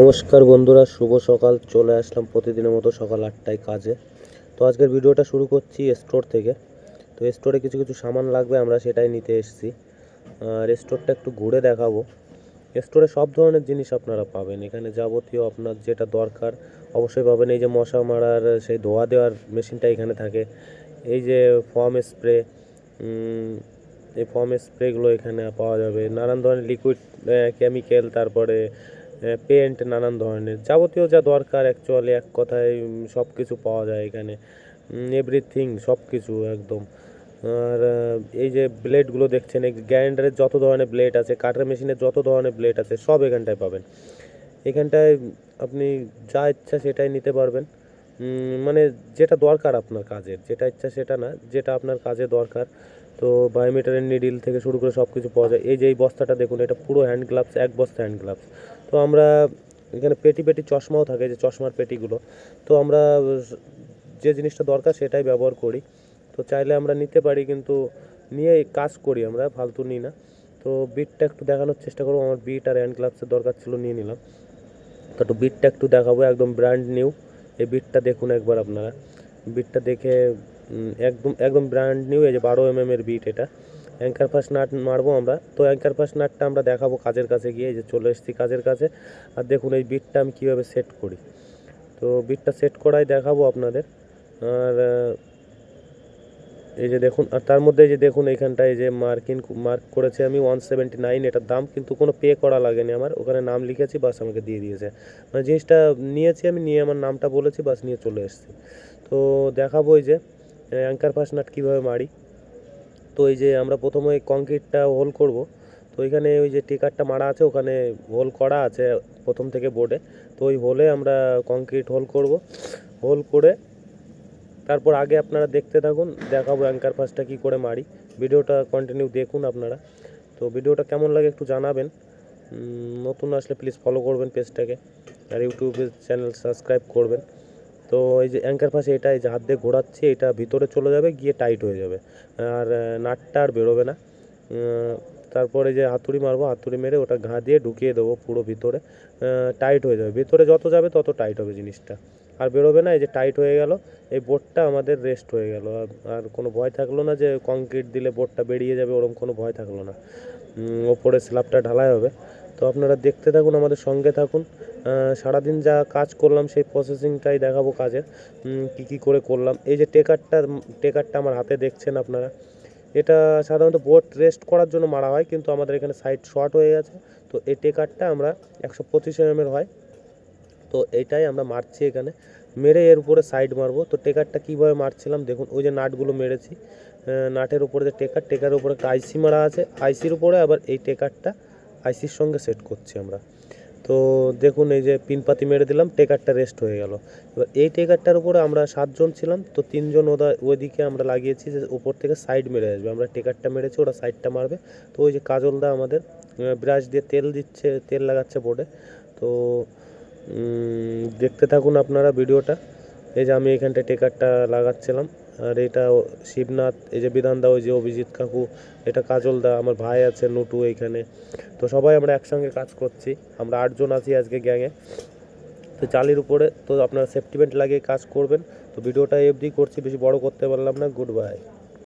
নমস্কার বন্ধুরা, শুভ সকাল। চলে আসলাম প্রতিদিনের মতো সকাল 8টায় কাজে। তো আজকের ভিডিওটা শুরু করছি স্টোর থেকে। তো স্টোরে কিছু কিছু সামান লাগবে, আমরা সেটাই নিতে এসেছি। আর স্টোরটা একটু ঘুরে দেখাবো। স্টোরে সব ধরনের জিনিস আপনারা পাবেন, এখানে যাবতীয় আপনার যেটা দরকার অবশ্যই পাবেন। এই যে মশা মারার সেই ধোয়া দেওয়ার মেশিনটা এখানে থাকে। এই যে ফর্ম স্প্রে, এই ফর্ম স্প্রেগুলো এখানে পাওয়া যাবে। নানান ধরনের লিকুইড কেমিক্যাল, তারপরে পেন্ট, নানান ধরনের যাবতীয় যা দরকার অ্যাকচুয়ালি এক কথায় সব কিছু পাওয়া যায় এখানে। এভরিথিং, সব কিছু একদম। আর এই যে ব্লেডগুলো দেখছেন, এই গ্রাইন্ডারের যত ধরনের ব্লেড আছে, কাটার মেশিনের যত ধরনের ব্লেড আছে, সব এখানটায় পাবেন। এখানটায় আপনি যা ইচ্ছা সেটাই নিতে পারবেন। মানে যেটা দরকার আপনার কাজের, যেটা ইচ্ছা সেটা না, যেটা আপনার কাজে দরকার। তো বায়োমিটারের নিডিল থেকে শুরু করে সব কিছু পাওয়া যায়। এই যে এই বস্তাটা দেখুন, এটা পুরো হ্যান্ড গ্লাভস, এক বস্তা হ্যান্ড গ্লাভস। তো আমরা এখানে পেটি পেটি চশমাও থাকে, যে চশমার পেটিগুলো। তো আমরা যে জিনিসটা দরকার সেটাই ব্যবহার করি। তো চাইলে আমরা নিতে পারি, কিন্তু নিয়ে কাজ করি, আমরা ফালতু নিই না। তো বিটটা একটু দেখানোর চেষ্টা করবো। আমার বিট আর হ্যান্ড গ্লাভসের দরকার ছিল, নিয়ে নিলাম। তো একটু বিটটা একটু দেখাবো, একদম ব্র্যান্ড নিউ। এই বিটটা দেখুন একবার আপনারা, বিটটা দেখে একদম একদম ব্র্যান্ড নিউ। এই যে 12 mm এর বিট, এটা অ্যাঙ্কার ফাস্ট নাট মারবো আমরা। তো অ্যাঙ্কার ফাস্ট নাটটা আমরা দেখাবো কাজের কাছে গিয়ে। এই যে চলে এসেছি কাজের কাছে। আর দেখুন এই বিটটা আমি কীভাবে সেট করি। তো বিটটা সেট করাই দেখাবো আপনাদের। আর এই যে দেখুন, আর তার মধ্যে এই যে দেখুন এইখানটায় যে মার্ক করেছে আমি 179 এটার দাম, কিন্তু কোনো পে করা লাগেনি আমার। ওখানে নাম লিখেছি, বাস আমাকে দিয়ে দিয়েছে। মানে জিনিসটা নিয়েছি আমি, নিয়ে আমার নামটা বলেছি, বাস নিয়ে চলে এসেছি। তো দেখাবো এই যে অ্যাঙ্কার ফাস্ট নাট কীভাবে মারি। তো এই যে আমরা প্রথমে কংক্রিটটা হোল করব। তো এখানে ওই যে টিকারটা মারা আছে, ওখানে হোল করা আছে প্রথম থেকে বোর্ডে। তো ওই হোলে আমরা কংক্রিট হোল করব। হোল করে তারপর আগে আপনারা দেখতে থাকুন, দেখাবো অ্যাঙ্কার ফাস্টটা কী করে মারি। ভিডিওটা কন্টিনিউ দেখুন আপনারা। তো ভিডিওটা কেমন লাগে একটু জানাবেন। নতুন আসলে প্লিজ ফলো করবেন পেজটাকে, আর ইউটিউবে চ্যানেল সাবস্ক্রাইব করবেন। তো এই যে অ্যাঙ্কার ফাস্ট, এটা এই যে হাত দিয়ে ঘোরাচ্ছি, এটা ভিতরে চলে যাবে, গিয়ে টাইট হয়ে যাবে, আর নাটটা আর বেরোবে না। তারপরে যে হাতুড়ি মারবো, হাতুড়ি মেরে ওটা ঘা দিয়ে ঢুকিয়ে দেবো পুরো ভিতরে, টাইট হয়ে যাবে। ভিতরে যত যাবে তত টাইট হবে জিনিসটা, আর বেরোবে না। এই যে টাইট হয়ে গেল, এই বোর্ডটা আমাদের রেস্ট হয়ে গেল। আর কোনো ভয় থাকলো না যে কংক্রিট দিলে বোর্ডটা বেরিয়ে যাবে, ওরকম কোনো ভয় থাকলো না। ওপরে স্ল্যাবটা ঢালাই হবে। তো আপনারা দেখতে থাকুন, আমাদের সঙ্গে থাকুন। সারাদিন যা কাজ করলাম সেই প্রসেসিংটাই দেখাবো কাজের, কী কী করে করলাম। এই যে টেকারটা আমার হাতে দেখছেন আপনারা, এটা সাধারণত বোর্ড রেস্ট করার জন্য মারা হয়, কিন্তু আমাদের এখানে সাইড শর্ট হয়ে গেছে। তো এই টেকারটা আমরা 125 mm হয়। তো এইটাই আমরা মারছি এখানে, মেরে এর উপরে সাইড মারবো। তো টেকারটা কীভাবে মারছিলাম দেখুন, ওই যে নাটগুলো মেরেছি, নাটের উপরে যে টেকারের উপরে একটা আইসি মারা আছে, আইসির উপরে আবার এই টেকারটা আইসির সঙ্গে সেট করছি আমরা। তো দেখুন এই যে পিনপাতি মেরে দিলাম, টেকারটা রেস্ট হয়ে গেল। এবার এই টেকারটার উপরে আমরা 7 জন ছিলাম, তো 3 জন ওইদিকে আমরা লাগিয়েছি যে উপর থেকে সাইড মেরে আসবে। আমরা টেকারটা মেরেছি, ওরা সাইডটা মারবে। তো ওই যে কাজলদা আমাদের ব্রাশ দিয়ে তেল দিচ্ছে, তেল লাগাচ্ছে বোর্ডে। তো দেখতে থাকুন আপনারা ভিডিওটা। এই যে আমি এখানটায় টেকারটা লাগাচ্ছিলাম, আর এটা শিবনাথ, এই যে বিধানদা, ওই যে অভিজিৎ কাকু, এটা কাজলদা, আমার ভাই আছে নুটু এইখানে। তো সবাই আমরা একসঙ্গে কাজ করছি, আমরা 8 জন আছি আজকে গ্যাংয়ে। তো চালির উপরে তো আপনারা সেফটি বেল্ট লাগিয়ে কাজ করবেন। তো ভিডিওটা অবধি করছি, বেশি বড় করতে পারলাম না। Good bye.